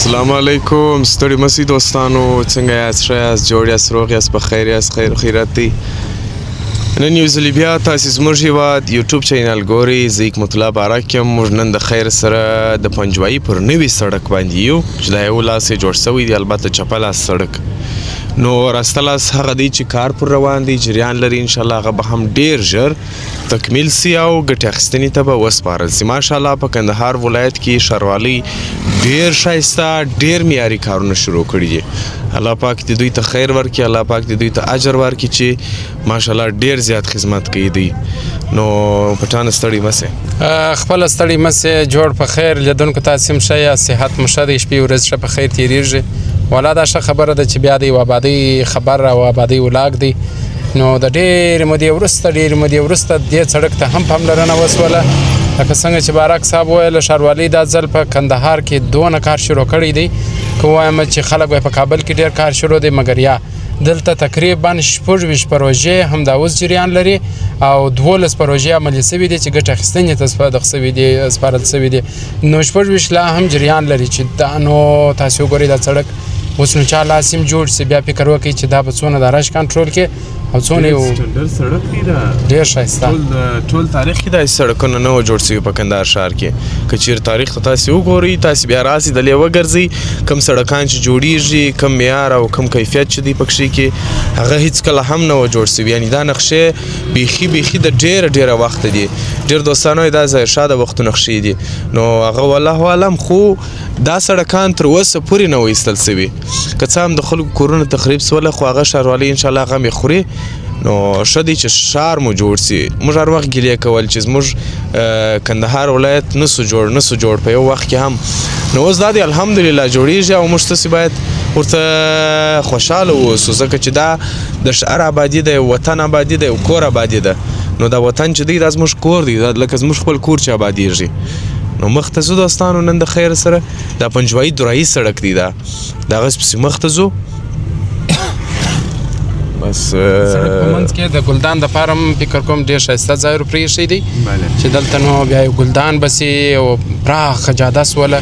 السلام علیکم ستړي مسئ دوستانو څنګه یاست ښه یاست جوړ یاست روغ یاست په خیر یاست خیر خیرات دی نن یو ځلې بیا تاسې زموږ هیواد یوټیوب چینل ګورئ زه حکمت الله بارک یم موږ نن د خیر سره د پنجوایي پر نوي سړک باندې یو چې دا یو لاس یې جوړ شوی دی البته چپه لاس سړک نو راسته لاس هغه دی چې کار پر روان دی جریان لري انشاءالله هغه به هم ډیر ژر تکمیل سي او ګټې اخیستنې ته به وسپارل سي ماشاءالله په کندهار ولایت کې ښاروالۍ ډیر ښایسته ډیر معیاري کارونه شروع کړي دي الله پاک دې دوی ته خیر ورکړي الله پاک دې دوی ته اجر ورکړي چې ماشاءالله ډیر زیات خدمت کوي دوی نو پټانه ستړي مه سئ خپله ستړي مه سئ جوړ په خیر لیدونکو تاسې هم ښه یاست صحت مو ښه دی شپې ورځې ښه په خیر تېرېږي والا دا ښه خبره ده چې بیا د یو آبادۍ خبر او آبادۍ ولاګ دی نو د ډېرې مودې وروسته دې سړک ته هم پاملرنه وسوله لکه څنګه چې بارک صاحب وویل ښاروالۍ دا ځل په کندهار کې دونه کار شروع کړی دی که ووایم چې خلک په کابل کې ډېر کار شروع دی مګر یا دلته تقریبا 26 پروژې هم دا اوس جریان لري او 12 پروژې عملي سوي دي چې ګټه اخیستنې ته سپارل سوي دي نو 26 لا هم جریان لري چې دا نو تاسې وګورئ دا سړک اوس نو چا لاس هم جوړ سي بیا فکر وکړئ چې دا به څونه د رش کنټرول کې او څونه یو سړک دی دا ډېر ښایسته ټول تاریخ کې داسې سړکونه نه وو جوړ سوي په کندهار ښار کې که چیرې تاریخ ته تاسې وګورئ تاسې بیا راسئ دلې وګرځئ کوم سړکان چې جوړیږي کوم معیار او کوم کیفیت چې دی پکښې کې هغه هیڅکله هم نه وه جوړ سوي یعنې دا نقشې بیخي د ډېره وخته دي ډېر دوستانو دا ظاهرشاه د وختو نقشې دي نو هغه والله اعلم خو دا سړکان تر اوسه پورې نه و ایستل سوي که څه هم د خلکو کورونه تخریب سوله خو هغه ښاروالۍ انشاءالله غم یې خوري نو ښه دی چې ښار مو جوړ سي موږ هر وخت ګیلې کول چې زموږ کندهار ولایت نسو جوړ په یو وخت کې هم نو اوس دا دی الحمدلله جوړیږي او موږ تاسې باید ورته خوشحاله اوسو ځکه چې دا د شعر آبادي ده یو وطن آبادي ده یو کور آبادي ده نو دا وطن چې دی دا زموږ کور دی دا لکه زموږ خپل کور چې آبادیږي نو مخ ته ځو دوستانو نن د خیر سره دا پنجوایي درایي سړک دی دا هغه پسې مخ ته ځو بس سړک په منځ کې د ګلدان دپاره هم فکر کوم ډېر ښایسته ځای ور پرېښی دی چې دلته نو بیا یو ګلدان به سي او پراخه جاده سوله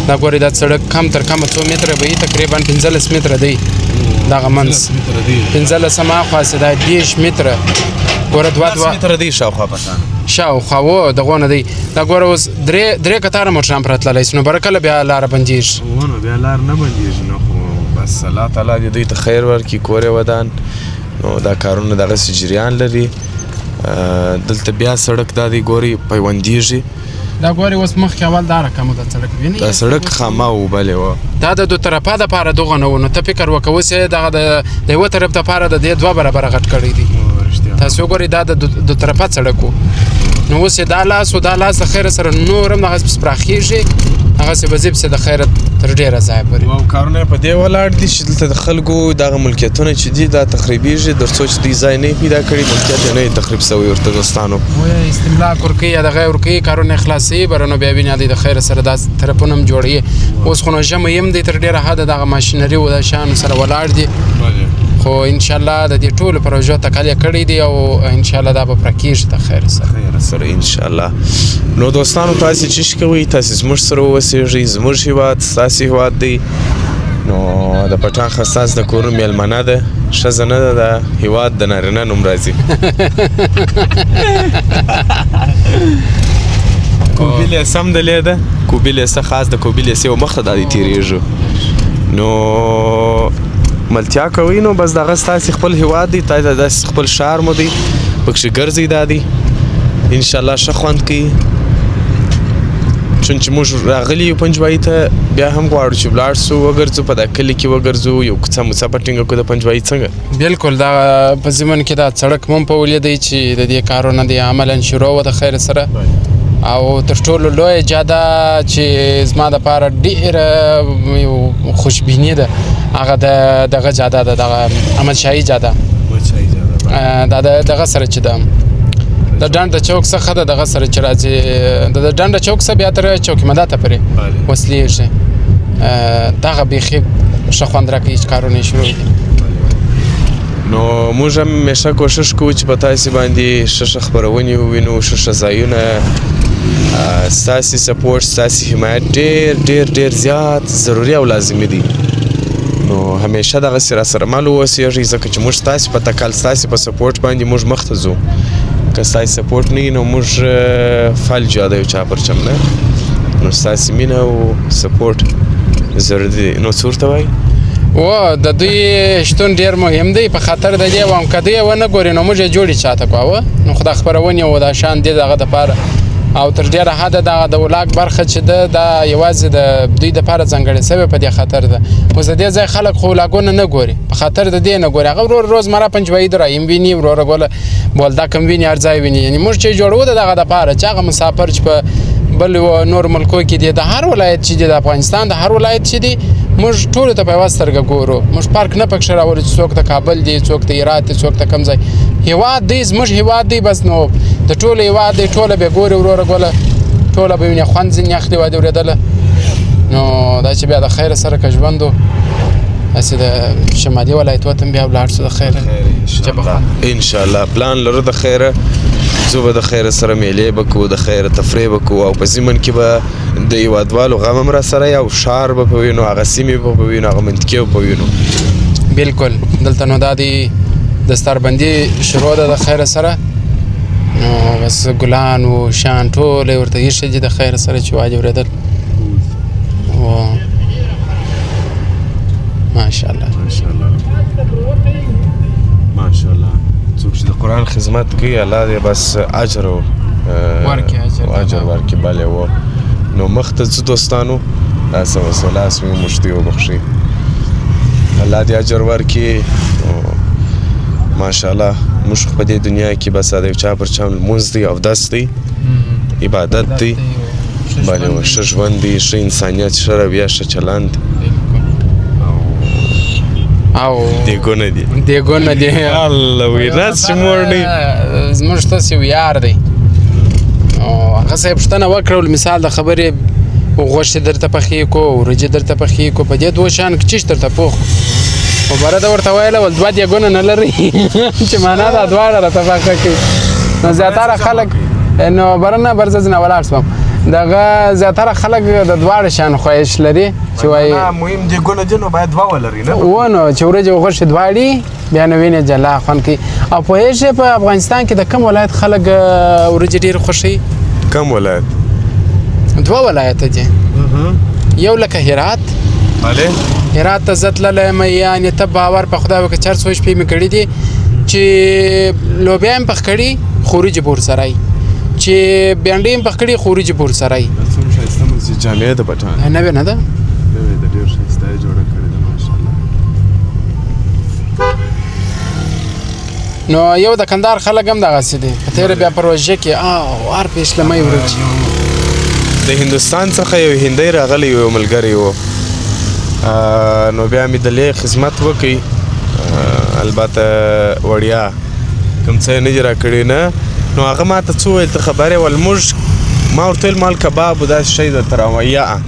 دا ګورئ دا سړک کم تر کمه 2 متره به وي تقریبا 15 متره دی دغه منځ 15 هماخوا سي دا 10 متره ګوره 2 متره دی شاوخوا پسانه شاوخوا و دغه نه دی دا ګوره اوس درې کتاره موټران پرته تللی سي نو برکله بیا لاره بندېږي نو بیا لار نه بندېږي نو خو بس الله تعالی دې دوی ته خیر ورکړي کور یې ودان نو دا کارونه دغسې جریان لري دلته بیا سړک دا دی ګورئ پیوندېږي دا ګورئ اوس مخکې اول دا رقم د سړک وینئ دا سړک خامه و بلې وه دا د دو طرفه دپاره دغه نه و نو ته فکر وکړه اوس یې دغه د یوه طرف دپاره د دې 2 برابره غټ کړی دی تاسې وګورئ دا د دو طرفه سړک و نو اوس یې دا لاس و دا لاس د خیره سره نور هم دغسې پس پراخېږي هغسې به ځي پسې د خیره تر ډېره ځایه پورې او کارونه یې په دې ولاړ دي چې دلته د خلکو دغه ملکیتونه چې دي دا تخریبېږي تر څو چې دوی ځای نه پیدا کړي ملکیت یې نه وي تخریب سوی ورته دوستانو وایه استملاک ورکوي یا دغه یې ورکوي کارونه یې خلاصوي بره نو بیا وینې دوی د خیره سره دا طرفونه هم جوړوي اوس خو نو ژمی هم دی تر ډېره حده دغه ماشینري و د شیانو سره ولاړ دي خو انشاءالله د دې ټولو پروژو تکل یې کړی دی او انشاءالله دا به پوره کېږي د خیر سره انشاءالله نو دوستانو تاسې چې کوئ تاسې زموږ سره واوسېږئ زموږ هیواد ستاسې هیواد دی نو د پټان ښه ستاسې د کورونو میلمنه ده ښځه نه ده د هیواد د نارینه نوم راځي کوبي لیسه هم دلې ده کوبي لیسه خاص د کوبي لیسې و مخته دا دی تېرېږو نو ملتیا کوئ نو بس دغه ستاسې خپل هیواد دی تاسې داسې خپل ښار مو دی پکښې ګرځئ دا دی انشاءالله ښه خوند کوي چون چې موږ راغلي یو پنجوایي ته بیا هم غواړو چې ولاړ سو وګرځو په دا کلي کې وګرځو یو کوڅه موڅه په ټینګه کړو د پنجوایي څنګه بلکل دا په ضمن کې دا سړک مو هم په ولیدی چې د دې کارونه دی عملا شروع وه د خیر سره او تر ټولو لویه جاده چې زما دپاره ډېره یو خوشبیني ده هغه دغه جاده ده دغه احمدشاهي جاده دا دغه سره چې ده د ډنډ چوک څخه د دغه سره چې راځي د ډنډ چوک څخه بیا تر چوک مدته پورې وصلېږي دغه بیخي ښه خوند راکوي چې کارونه یې شروع دي نو موږ هم همیشه کوشش کوو چې په تاسې باندې ښه خپرونې ووینو ښه ځایونه ستاسې سپورټ ستاسې حمایت ډېر ډېر ډېر زیات ضروري او لازمي دی نو همیشه دغسې راسره مل واوسېږئ ځکه چې موږ ستاسې په تکل ستاسې په سپورټ باندې موږ مخته ځو که ستاسې سپورټ نه وي نو موږ فلج یادوو چا پرچم نه نو ستاسې مینه او سپورټ ضروري دی نو څه ورته وایي و د دوی شتون ډیر مهم دی په خاطر د دې وام که دوی ونه ګوري نو موږ یې جوړې چاته کوو نو خو دا خپرونې و دا شان دی دغه دپاره او تر ډېره حده دغه د ولاګ برخه چې ده دا یوازې د دوی دپاره ځانګړې شوې په دې خاطر ده اوس د دې ځای خلک خو ولاګونه نه ګوري په خاطر د دې نه ګوري هغه ورور روزمره پنجوایي درایم ویني وروره ګوله بولدا کم ویني هر ځای ویني یعنې موږ چې جوړو د دغه دپاره چې هغه مسافر چې په بل نور ملکو کې دی د هر ولایت چې دی د افغانستان د هر ولایت چې دی موږ ټولو ته په یوه سترګه ګورو موږ فرق نه پکښې راولو چې څوک د کابل دی څوک د هرات دی څوک د کوم ځای هېواد دی زموږ هېواد دی بس نو د ټولو هېواد دی ټوله به ګوري وروره ګوله ټوله به وینې خوند ځینې اخلي وادي اورېدله نو دا چې بیا د خیره سره که ژوند و هسې د شمالي ولایتو ته هم بیا ولاړ شو د خیره انشاءالله پلان لرو د خیره زه به د خیره سره میلې به کوو د خیره تفریح به کوو او په ضمن کې به د هېوادوالو غم هم راسره یو شار به په وینو هغه سیمې به په وینو هغه منطقې به په وینو بلکل دلته نو دا دی دستاربندي شروع ده د خیره سره نو بس ګلان و شان ټول یې ورته ایښي دي د خیره سره چې واجب اورېدل ماشاءالله ماشاءالله څوک چې د قرآن خدمت کوي الله دې بس اجر ورکړي بلې و نو مخته ځو دوستانو داسې وسلاس مې مشتي وبخښي الله دې اجر ورکړي ماشاءالله موږ په دې دنیا کې بس د یو چا پر چا لمونځ دی اودس دی عبادت دی بلې و ښه ژوند دی ښه انسانیت ښه رویه ښه چلند او دیګونه دي الله وي ناس چې مور نه زموږ ستاسې ویاړ دی او هغه صاحب پوښتنه وکړل مثال د خبرې غوښې درته پخې کو ورجې درته پخې کو په دې دوه شیانو کې چیش درته پوخ خو بره ده ورته ویله ول دوه دیګونه نه لري چې معنا دا دواړه راته پخه کوي نو زیاتره خلک نو بره نه بر زه ځنه ولاړ شوم دغه زیاتره خلک د دواړو شیانو خواهش لري چې وایي مهم دیګونه دي نو باید دوه ولري نه نو چې ورجې او غوښې دواړې بیا نو وینې جلا خوند کوي او پوهېږې په افغانستان کې د کوم ولایت خلک ورجې ډېر خوښوي کم ولایت دوه ولایته دي یو لکه هرات هرات ته زه تللی یم یعنې ته باور په خدای وکړه چې هر څو شپې مې کړي دي چې لوبیا هم پخ کړي خورجې بورسرای چې بینډۍ هم پخ کړي خورجې بورسرای څومره ښایسته مسجد جامع ده پټان نوې نه ده نوې ده ډېر ښایسته یې جوړه کړې ده ماشاءالله نو یو د کندهار خلک هم دغسې دي په تېره بیا په روژه کې هر پیشلمۍ ورځي د هندوستان څخه یو هندی راغلی یو ملګری و نو بیا مې د لې خدمت وکړي البته وړیا کوم څه یې نه دي راکړي نه نو هغه ما ته څه وویل ته خبر یې ول موږ ما ورته ویل مال کباب و داسې شی درته راوایه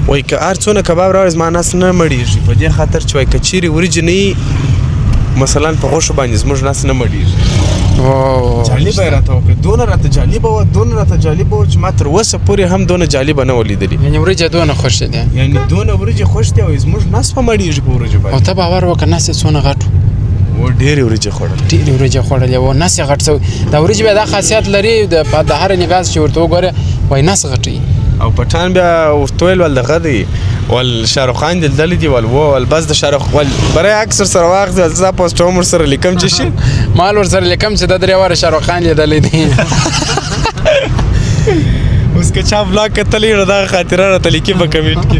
وایي که هر څونه کباب راوړې زما نس نه مړېږي په دې خاطر چې وایي که چیرې وریجې نه وي مثلا په غوښو باندې زموږ نس نه مړېږي جالبه یې راته وکړه دونه راته جالبه وه چې ما تر اوسه پورې هم دونه جالبه نه وه لیدلې یعنې وریجې دونه خوښې دي یعنې دونه وریجې خوښ دي او زموږ نس په مړېږي په وریجو باندې او ته باور وکړه نس یې څونه غټ و ډېرې وریجې خوړلې و نس یې غټ سوی دا وریجې بیا دا خاصیت لري د هر نګاس چې ورته وګورې وایي نس غټوي او پټان بیا ورته ویل ول دغه دی ول شاهرخ خان دې لیدلی دي ول بس د شاهرخ ول برای عکس ورسره واخلي ول زه پوسټ هم ورسره لیکم چې شي مال ورسره لیکم چې دا درې واره شاهرخ خان لیدلی دی اوس که چا بلاګ کتلی نو دغه خاطره راته لیکي په کمنټ کې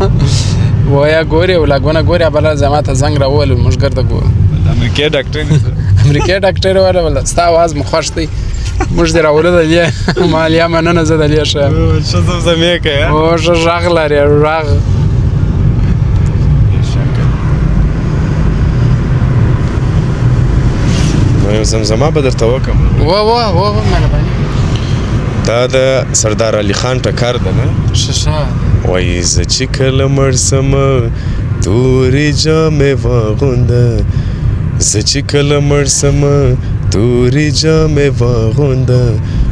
وایه ګورې ولاګونه ګورې بله زه ما ته زنګ راوولو موږ ګرده ګورو امریکایي ډاکټر ویله ول ستا اواز مو خوښ دی موږ دې راوله دلې مالیا مننه زه دلې ښه ښه زمزمې کوې او ښه غږ لرې غږ یو زمزمه به درته وکړم مهرباني دا د سردار علي خان ټکر ده نه ښه وایي زه چې کله مړ سمه تورې جامې واغونده زه چې کله مړ سمه تورې جامې واغونده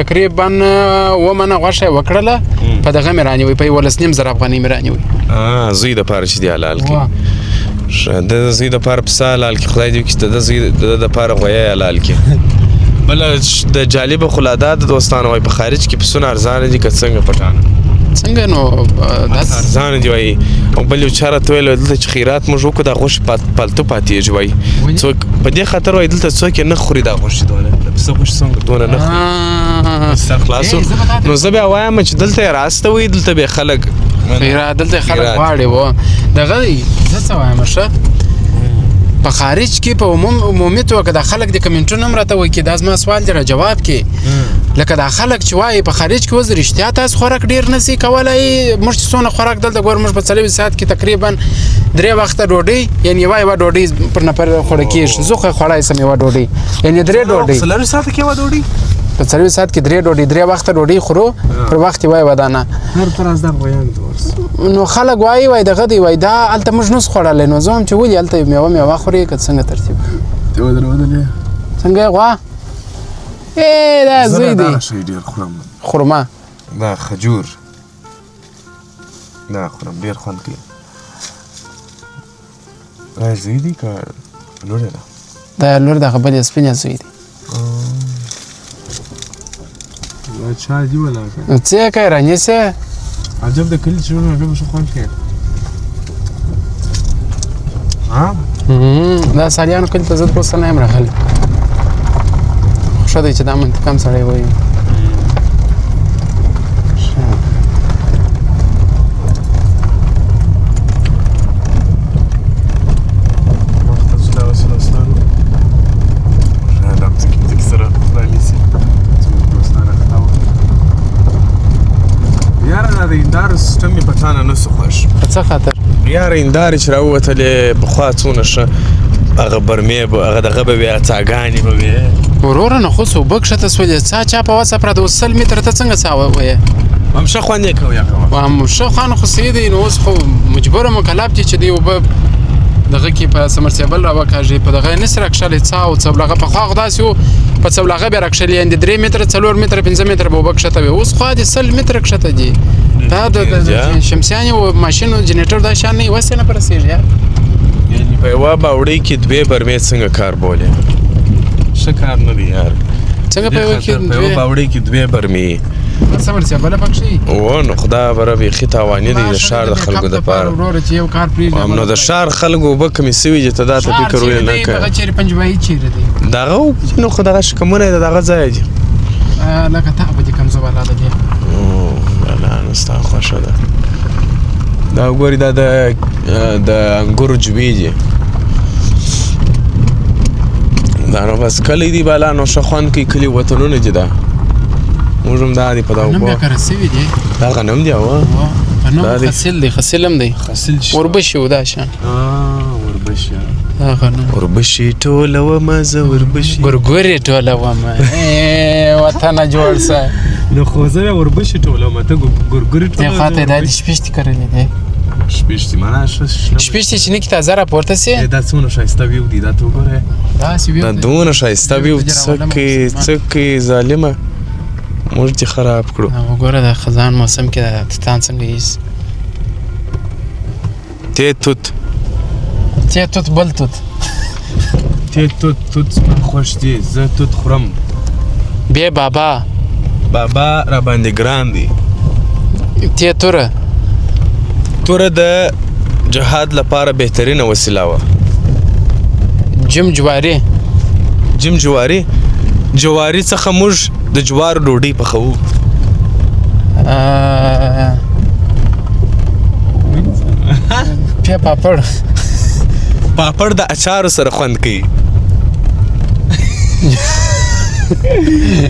تقریبا 7 منه غوښه یې وکړله په دغه مې رانیوي په 11,500 افغانۍ مې رانیوي زوی دپاره چې دی حلال کړي د زوی دپاره پسه حلال کړي خدای دې وکړي چې د زوی د دپاره غویی حلال کړي بله د جالبه خو لا دا د دوستانو وایي په خارج کې پسونه ارزانه دي که څنګه پټانه څنګه نو ارزانه دي وایي او بل یو چا راته ویل دلته چې خیرات موږ وکړو دا غوښې پالتو پاتېږي وایي څوک په دې خاطر وایي دلته څوک یې نه خوري دا غوښې دونه د پسه غوښې څنګه دونه نه خوري سر خلاصو نو زه بیا وایم چې دلته یې راسته وایي دلته به یې خلک دلته خلک غواړي و دغه زه څه وایم ښه په خارج کې په عمومي توګه د خلک د کمنټونو هم راته وایي چې دا زما سوال دی را جواب کې لکه دا خلک چې وایي په خارج کې اوس رښتیا تاسو خوراک ډېر نه شي کولی موږ چې څونه خوراک دلته ګورو موږ په 40 ساعت کې تقریبا 3 وخته ډوډۍ یعنې یوه ډوډۍ پر نفر خوړه کېږي زه خو خوړی سم یوه ډوډۍ یعنې 3 ډوډۍ 40 ساعته کې یوه ډوډۍ په 40 ساعت کې 3 ډوډۍ 3 وخته ډوډۍ خورو پر وخت یې وایي ودانه نو خلک وایي دغه دی وایي دا هلته موږ نس خوړلی نو زه هم چې ولې هلته میوه خورې که څنګه ترتیب څنګه یې غوا دا زوی دی خرما دا خجور دا خورم ډېر خوند کوي دا زوی دی که لور یې ده دا لور دغه بل یې سپینې زوی دی چا دی ولا نو څه یې کوې رانیسې عجب د کلي چیرونه ډېر ښه خوند کوي دا ساریانو کلي ته زه اوس نه یم راغلی ښه دی چې دا منتقم سړی وایي سیستم مې په تا نه نسو خوښ په څه خاطر یاره هندارې چې راووتلې پخوا څونه ښه هغه برمې به هغه دغه به وي څاګانې به وي وروره نو خو څه اوبه کښته سولې څا چا په وڅه پرته اوس 100 متره ته څنګه څا وایې هم ښه خوند یې کوي ښه خوند خو صحیح دی نو اوس خو مجبوره مکلف دي چې دی اوبه دغه کې په سمرسیبل راوکاږي په دغه یې نسي راکښلی څا او څبلغه پخوا خو داسې و په څبلغه به یې راکښلي یعنې 3 متره 4 متره 5 متره به اوبه کښته وي اوس خو دې 100 متره کښته دي دا د شمسیانې و ماشین و جنریټر دا شیان نه یې وس یې نه په رسېږي یعنې په یوه باوړۍ کې 2 برمې څنګه کار بولې ښه کار نه دی یار څنګه په یوه باوړۍ کې 2 برمې سمرسیبله پکښې و نو خدا بره بیخي تاواني دی د ښار د خلکو دپاره نو د ښار خلکو اوبه کمې سوي چې ته دا ته فکر ولې نه کوې دغه چېرې پنجوایي چېرې دی دغه نو خو دغه شکمونه یې د دغه ځای دي لکه تا به دې کوم زه بلا د دې بلا نو ستا خوښه ده دا وګورې دا د انګورو جوې دي دا نو بس کلی دی بالا نو ښه خوند کوي کلي وطنونه دي دا موږ هم دا دي په دا اوبو غنم بیا کره سوي دي دا غنم دی اوه غنم خسیل دی خسیل هم دی وربشي و دا شان وربشي دا غنم وربشي ټولومه زه وربشي ګورګورې ټولومه وطنه جوړ سه نو خو زه بیا وربشي ټولومه ته ګورګورې دې خوا ته یې دا دې شپېشتې کرلې دی شپېشتې معنا شپېشتې چې نه کې تازه راپورته سي دا څومره ښایسته ویو دی دا ته وګوره داسې ویو دا دونه ښایسته ویو څه کوي ظالمه موږ دې خراب کړو وګوره د خزان موسم کې د توتان څنګه ایسي تی توت بل توت تی توت زما خوښ دی زه توت خورم بیا بابا را باندې ګران دی تی توره د جهاد لپاره بهترینه وسیله وه جم جواري څخه موږ د جوارو ډوډۍ پخوو بیا پاپړ د اچارو سره خوند کوي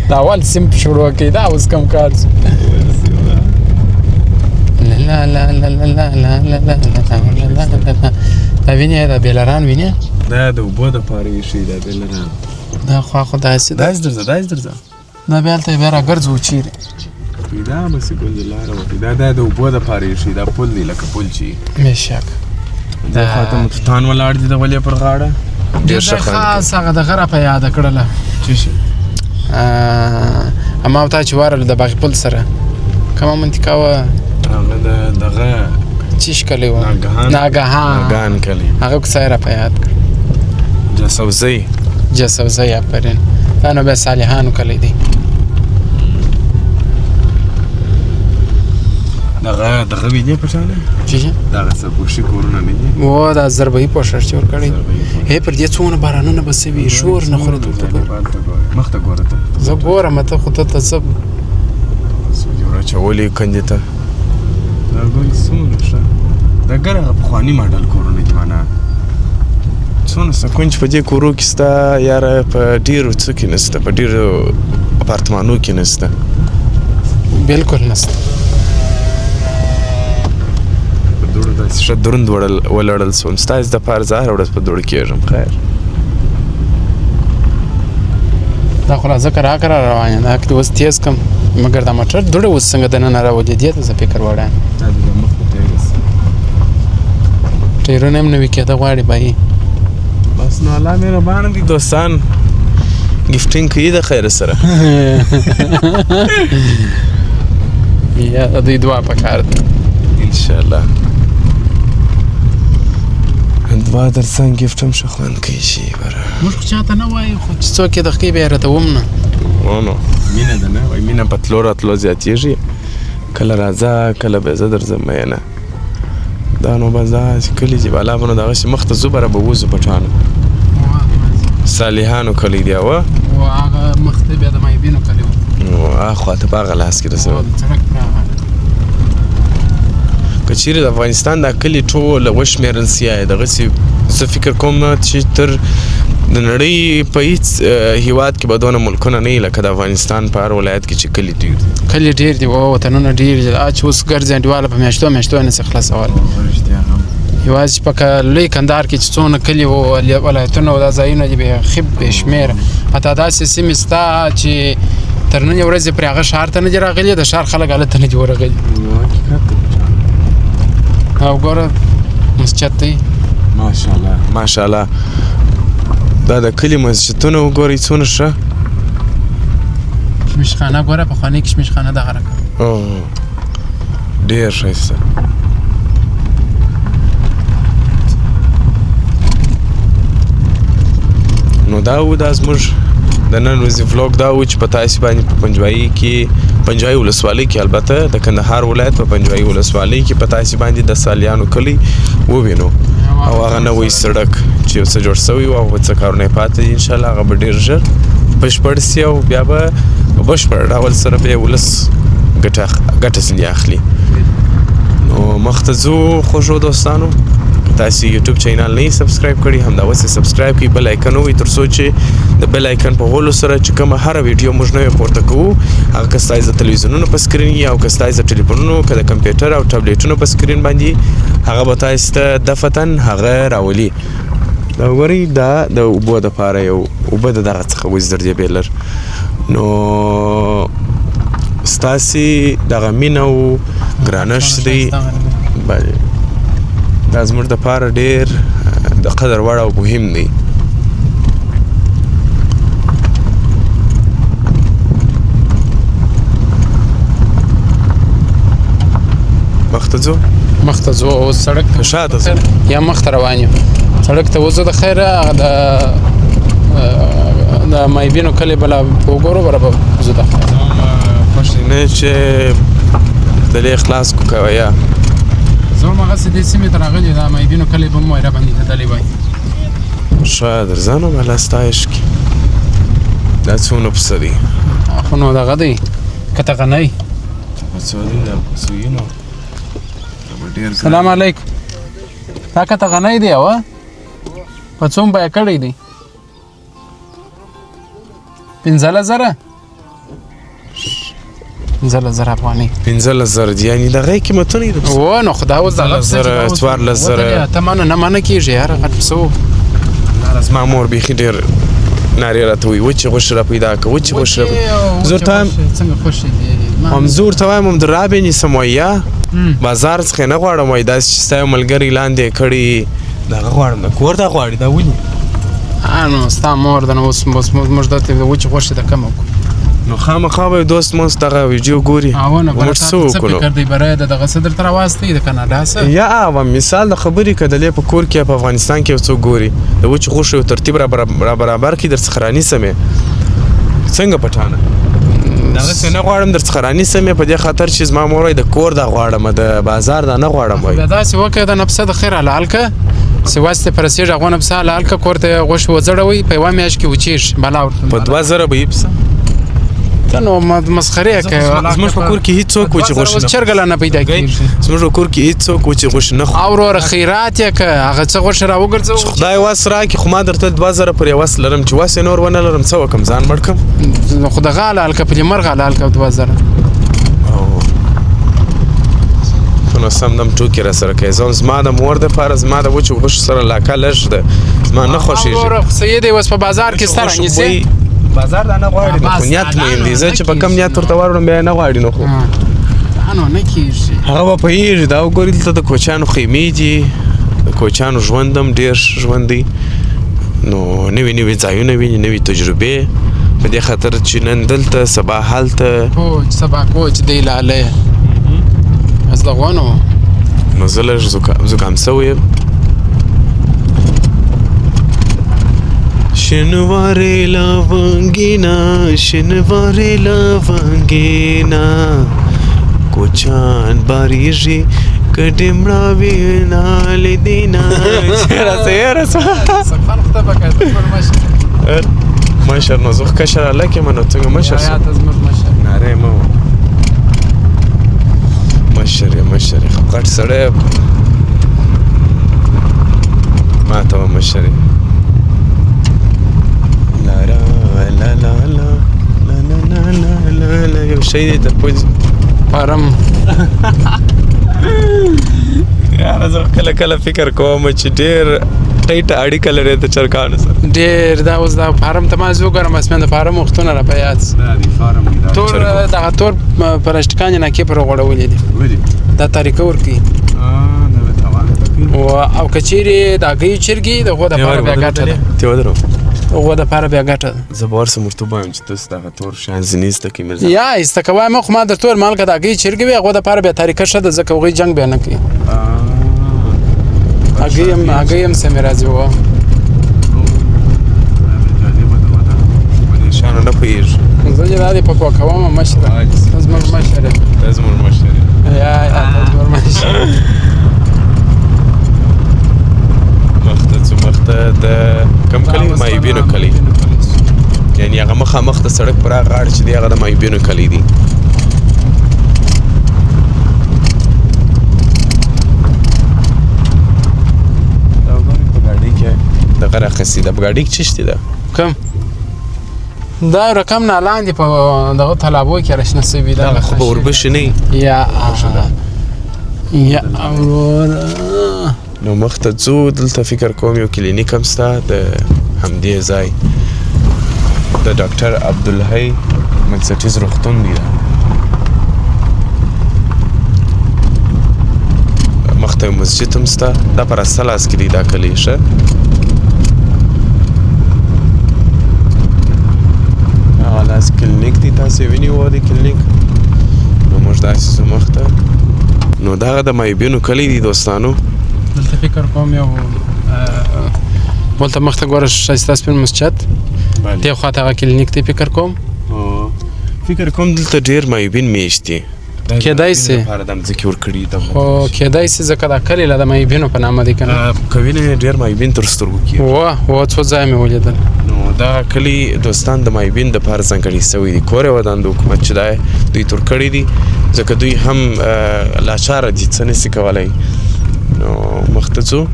دا اول سیم شروع کوي دا اوس کم کار لا دا وینې دا بیلران وینې دا د اوبو دپاره ایښي دا بیلران دا خوا خو داسې داسې درځه دا بیا هلته بیا راګرځو چیرې دا بسې ګل د لاره وکړي دا د اوبو دپاره ایښي دا پل دی لکه پل چې بېشک دا خواته مو توتان ولاړ دي د ولې پر غاړه ډېر ښه خاص هغه دغه راپه یاده کړله څه شي اما او تا چې وارل د باغ پل سره کومه منطقه وه هغه د دغه چیش کلی وه ناګهان ناګهان کلی هغه کوڅه یې راپه یاد کړ جسوزی جسوزی آفرین دا نو بیا صالحانو کلی دی دغه وی دی پټانه چې دغه څه پوښي کورونه نه دي و دا ضربه‌ای پوښښ جوړ کړی هی پر دې څونه بارانونه به سوي شور نه خوري ته مخ ته ګوره ته زه ګورم ته خو ته څه یو راچولې کندې ته دا ګل څومره ښه دا ګره پخواني ماډل کورونه دي معنا څونه سکون چې په دې کورو کې ستا یاره په ډېرو څه کې نسته په ډېرو اپارتمانو کې نسته بالکل نسته ښه دروند ولړل سوم ستاسې دپاره زه هره ورځ په دوړ کېږم خیر دا خو لا ځکه راکړه روان یم دا که اوس تیز کړم مګر دا موټر دوړه اوس څنګه دننه راولي دې ته زه فکر وړی ټایرونه هم نوي کېده غواړي بایي بس نو الله مهربانه دي دوستان ګفټینګ کوي د خیر سره یا د دوی دعا پکار ده انشاءالله دعا در څنګ ګفټ هم ښه خوند کوي شي بره موږ خو چاته نه وایو خو چې څوک یې د ښې بیا راته وم نه نو مینه ده نه وایي مینه په تلو راتلو زیاتېږي کله راځه کله به زه درځم میینه دا نو به داسې کلي چې بالا به نو دغسې مخ ته ځو بره به وځو پټانو صالحانو کلی دی اوه هغه مخ ته بیا د مایبینو کلی و اخوا ته په هغه لاس کې رسوي سړک پر هغه که چیرې د افغانستان دا کلي ټوله وشمېرل سي دغسې زه فکر کوم چې تر د نړۍ په هېڅ هېواد کې به دونه ملکونه نه وي لکه د افغانستان په هر ولایت کې چې کلي ډېر دي کلي ډېر دي وطنونه ډېر دي چې اوس ګرځي انډیواله په میاشتو میاشتو نه شي خلاصول یوازې په لوی کندهار کې چې څونه کلي ولایتونه او دا ځایونه دي بېخي بې شمېره حتی داسې سیمې شته چې تر نن ورځې پرې هغه ښار ته نه دي راغلي د ښار خلک هلته نه دي ورغلي او ګوره مسجد دی ماشاءالله ماشاءالله دا د کلي مسجدونه وګورئ څونه ښه کشمیشخانه ګوره پخوانۍ کشمیشخانه دغه رقم ډېر ښایسته نو دا و دا زموږ د نن ورځې vlog دا و چې په تاسې باندې په پنجوایي کې پنجوایي ولسوالۍ کې البته د کندهار ولایت په پنجوایي ولسوالۍ کې په تاسې باندې د سالیانو کلی ووینو او هغه نوی سړک چې یو څه جوړ سوی و او څه کارونه یې پاتې دي انشاءالله هغه به ډېر ژر بشپړ سي او بیا به بشپړ ډول سره به یې ولس ګټه ځینې اخلي نو مخ ته ځو خوږو دوستانو تاسې یوټیوب چینل نه یې سبسکرایب کړي همداوسې سبسکرایب کړئ بل آیکن ووهئ تر څو چې د بل آیکن په وهلو سره چې کومه هره ویډیو موږ نوې پورته کوو هغه که ستاسې د تلویزیونونو په سکرین وي او که ستاسې د ټلیفونونو که د کمپیوټر او ټابلیټونو په سکرین باندې هغه به تاسې ته دفتن هغه راولي دا وګورئ دا د اوبو دپاره یو اوبه د دغه څخه وزدر دی بیلر نو ستاسې دغه مینه او ګرانښت دی دا زموږ دپاره ډېر د قدر وړ او مهم دی مخ ته ځو مخ ته ځو اوس سړک ته شاته ځو یا مخ ته روان یم سړک ته وځو د خیره د مایبینو کلي بله وګورو بره به ځو د خیره خوښ دی نه چې دلې اخلاص کو کوه یا زه هم هغسې دې سیمې ته راغلی دا مایبینو کلی به مو وایره باندې لیدلی وای ښه درځه نو الله ستا عشق دا څونه پسه دی خو نو دغه دی کتغنۍ سلام علیکم دا کتغنۍ دی اوه په څوم بیه کړی دی 15,000 15,000 افغانۍ 15,000 دی یعنې د هغې قیمتونه یې و نو خو دا اوس دغه 14,000 ته منه نه منه کېږي یاره غټ پسه و زما مور بیخي ډېر نارې راته وایي وچې غوښې را پیدا کړه وچې غوښې زه ورته وایم څنګه خوښې دي زه ورته وایم هم در رابینیسم وایي یا بازار څخه یې نه غواړم وایي داسې چې ستا یو ملګري لاندې یې کړي دغه غواړم د کور دا غواړي دا ولې نو ستا مور ده نو اوس موږ دلته وچې غوښې د کمه وکړو نو خامخا به دوست مونږ دغه ویډیو ګوري اونه موږ څه وکړو فکر دی برای دغه صدر تر واستي د کاناډا سره یا و مثال د خبرې کدلې په کور کې په افغانستان کې څو ګوري د وچ غوښه ترتیب را برابر کې در څخرانی سمې څنګه پټانه دغه څه نه غواړم در څخرانی سمې په دې خاطر چې زما مور د کور د غواړم د بازار د نه غواړم وای دا څه وکړه د نفس د خیر حلال ک سواسته پرسیج غو نفس حلال ک کوړته غوښ وځړوي په وامیاش کې وچیش بلا په 2000 به یپس نو مسخره کوي زموږ په کور کې هیڅ څوک و چې غوښه نه چرګلا نه پیدا کیږي زموږ په کور کې هیڅ څوک و چې غوښه نه او ور خیرات یې ک هغه څه غوښه را وګرځو خدای واسره کې خو ما درته 2000 پر واس لرم چې واس نور ونه لرم څه وکم ځان مړکم خدای غاله الک په مرغ حلال ک 2000 نو سم دم ټوکی را سره کوي ځان زما د مور د پاره زما د وچ غوښه سره لاکه لږ ده زما نه خوښیږي او سید وس په بازار کې ستاره نیسي بازار دا نه غواړي نو نیت مهم دی زه چې په کم نیت ورته ورم بیا نه غواړي نو خو انو نه کیږي هغه په یی دا وګورئ دلته د کوچانو خیمې دي د کوچانو ژوندم ډیر ژوند دی نو نوې ځایونه ویني نوې تجربې په دې خاطر چې نن دلته سبا هلته کوچ سبا کوچ دی لاله از لغونو نو زه لږ زکام سوی یم شنوارې لونګینا شنوارې لونګینا کوچان باریږي کډې مړاوي نالې دینا چیرې سفر خطه پکې مشر نو زه کشر لکه منو څنګه مشر یا تزمر مشر ناره مو مشر غټ سړی ما ته مشر لا یو شی دی تر پوز پارم یاره زه کله فکر کوم چې ډېر ټیټه اړیکه لري د چرګانو سره ډېر دا اوس دا فارم ته ما زه وګورم اسمن د فارم وختونه را په یاد تور دغه تور پرشتکان نه کې پر غوړولې دي دا طریقه ورکی او کچيري دا غي چرګي د غو د پاره بیا ګټه ده ته ودرو غو د پاره بیا ګټه زه بار سم مرتبه یم چې تاسو دا تور شان زنیز ته کې مرزا یا استکوای مخ ما د تور مال کدا غي چرګي وي غو د پاره بیا طریقه شته زکه غي جنگ بیا نه کوي اگه سم راځي و شانو نه پیژ زه یې راځي په کومه مشره زموږ مشره یا زموږ مشره مخته د کم کلی مایبینو کلی یعنی هغه مخ د سړک پر غاړه چې دی هغه د مایبینو کلی دی دغه راخسي د بګاډي چشتي ده کم دا رقم نه لاندې په دغه طلبو کې راشنه سوي دا خو وربش نه یا نو مخته ځو دلته فکر کوم یو کلینیک هم ستا د همدې ځای د ډاکټر عبدالحی بنسټیز روغتون دی مخته مسجد هم ستا دا پر اساس کې دی دا کلی شه از کلینیک دی تاسو ویني وری کلینیک نو موږ داسې مخته نو دا د مایبینو کلی دی دوستانو دلته فکر کوم یو ولته مخته ګوره شایسته سپین مسجد دی خو ته کلینیک ته فکر کوم دلته ډیر مایبین میشتي کېدای سي لپاره د ځکه ور کړی ته خو کېدای سي ځکه دا کلی له مایبینو په نامه دی کنه کوینه ډیر مایبین تر سترګو کې و څو ځای مې ولیدل نو دا کلی دوستان د مایبین د پاره ځانګړي سوي دي کور ودان د حکومت چې دا دوی تر کړی دي ځکه دوی هم لاچار دي څه نسي کولای نو مخته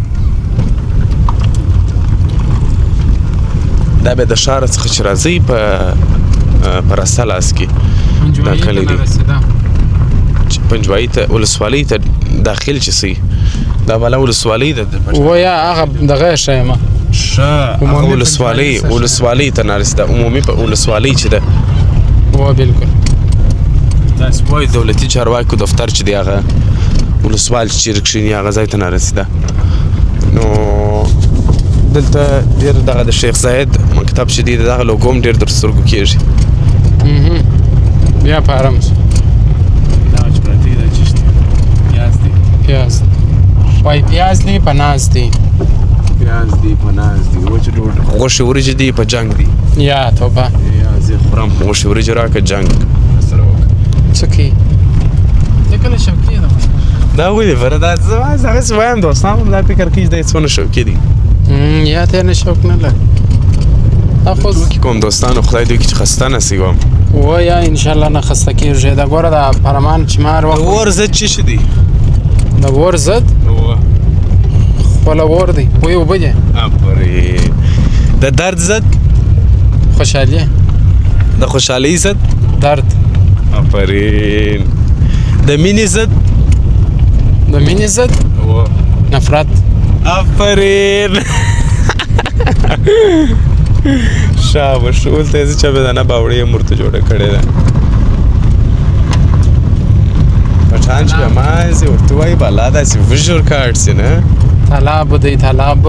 دا به د شهر څخه چې راځي په رسالاس کې دا کلی دی پنجوایي ته ولسوالۍ ته داخل چې سي دا بله ولسوالۍ ده و یا هغه دغه شی ما هغه ولسوالۍ ته نارسته عمومي په ولسوالۍ چې ده و بالکل داسې وایي دولتي چارواکو دفتر چې دی هغه ولسوال چې چیرې کښېني هغه ځای ته نارسېده نو دلته ډېر دغه د شیخ زاید مکتب چې دی دغه لوګو هم ډېر در سترګو کېږي بیا په آرام شو دا چې پرتې ده چشتي پیاز دی پیاز وای پیاز دی په ناز دی پیاز دی په ناز دی وچ ډوډۍ غوښې وریجې دي په جنګ دي یا توبه یا زه خورم غوښې وریجې راکړه جنګ سره وکړه څه کوي ته کله شوقي ده دا ولې بره دا زه هغسې وایم دوستان هم دا فکر کوي چې دی څونه شوقي دي یا ته نه شوق نه لري دا خو ټوکې کوم دوستانو خدای دوی کړي چې خسته نسي کوم وایه انشاءالله نه خسته کېږي دا ګوره دا فرمان چې مار د وخت اور ضد څه شي دي د اور ضد خپله اور دی وایي اوبه دي آفرین د درد ضد خوشحالي د خوشحالۍ ضد درد آفرین د مینې ضد د مینې ضد نفرت آفرین شاباش ټول ته زه چاپېدانه باوړۍ یې مرته جوړه کړې ده پټان چې مازې ورته وایي بالا داسې وژور کاټ سي نه طلاب دی طلاب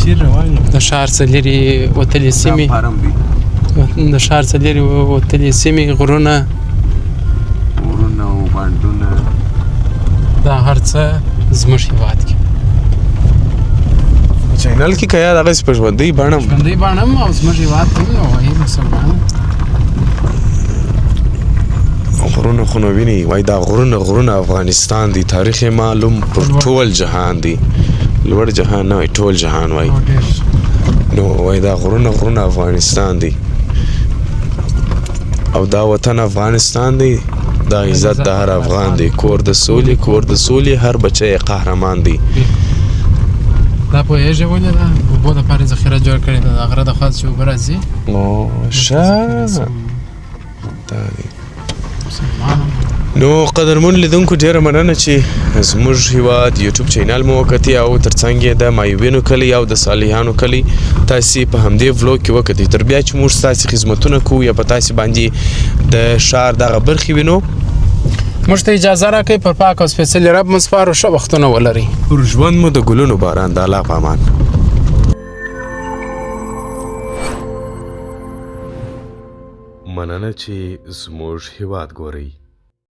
چیر روان یم د ښار څخه لرې وتلې سیمې د ښار څخه لرې وتلې سیمې غرونه او بانډونه دا هر څه زموږ هېواد کې چینل کې که یا دغسې په ژوندۍ بڼه ژوندۍ بڼه هم او زموږ هېواد ته هم نو وایي مسلمان غرونه خو نو ویني وایي دا غرونه افغانستان دي تاریخ یې معلوم پر ټول جهان دی لوړ جهان نه وایي ټول جهان وایي نو وایي دا غرونه افغانستان دي او دا وطن افغانستان دی دا عزت د هر افغان دی کور د سولې هر بچی قهرمان دی دا پوهېږې ولې ده اوبو دپاره ذخیره جوړ کړې ده د غره د خوا چې اوبه راځي ښه دا دی نو قدرمن لیدونکو ډیره مننه چې زموږ هیواد یوټیوب چینل مو وکتئ او ترڅنګ یې د مایوبینو کلي او د صالحانو کلي تاسې په همدې ولوګ کې وکتئ تر بیا چې موږ ستاسې خدمتونه کوو یا په تاسې باندې د ښار دغه برخې وینو موږ ته اجازه راکوئ پر پاک او سپېڅلي رب مو سپارو ښه وختونه ولرئ پر ژوند مو د ګلونو باران د الله په امان مننه چې زموږ هیواد ګورئ